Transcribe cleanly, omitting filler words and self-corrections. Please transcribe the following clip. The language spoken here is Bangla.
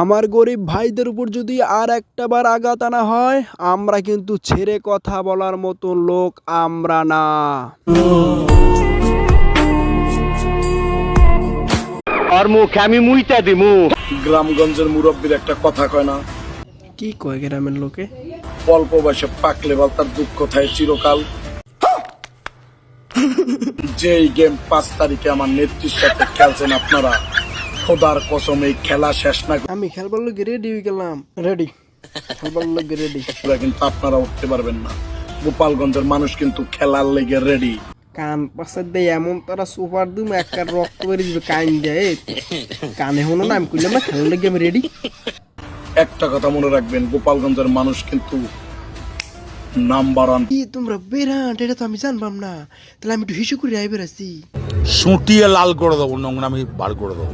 আমার গরিব ভাইদের উপর যদি আর একটা বার আঘাত আনা হয়, আমরা কিন্তু ছেড়ে কথা বলার মতো লোক আমরা না। আর মুখে আমি মুইতা দিমু। গ্রামগঞ্জের মুরব্বীর একটা কথা কয় না, কি কয় গ্রামের লোকে? অল্প বয়সে পাকলে বল তার দুঃখ থাকে চিরকাল। যেই গেম 5 তারিখে আমার নেত্রীর সাথে খেলছেন আপনারা, খোদার কসম এই খেলা শেষ না আমি খেলবার লোক রেডি হয়ে গেলাম, রেডি খেলবার লোক রেডি। করে কিন্তু আপনারা উঠতে পারবেন না। গোপালগঞ্জের মানুষ কিন্তু খেলার লেগে রেডি। কান পাশে দেয় এমন তারা সুপার দুম একটা রক্ত বেরিয়ে যাবে কান দেয় কানে হলো না। আমি কইলাম না খেলার লেগে আমি রেডি। একটা কথা মনে রাখবেন, গোপালগঞ্জের মানুষ কিন্তু নাম্বার ওয়ান। কি তোমরা বেরাট, এটা তো আমি জানবাম না। তাহলে আমি একটু হিসু করে আইবার আছি। সুটিয়ে লাল করে দেবো, নোংরা আমি বার করে দেবো।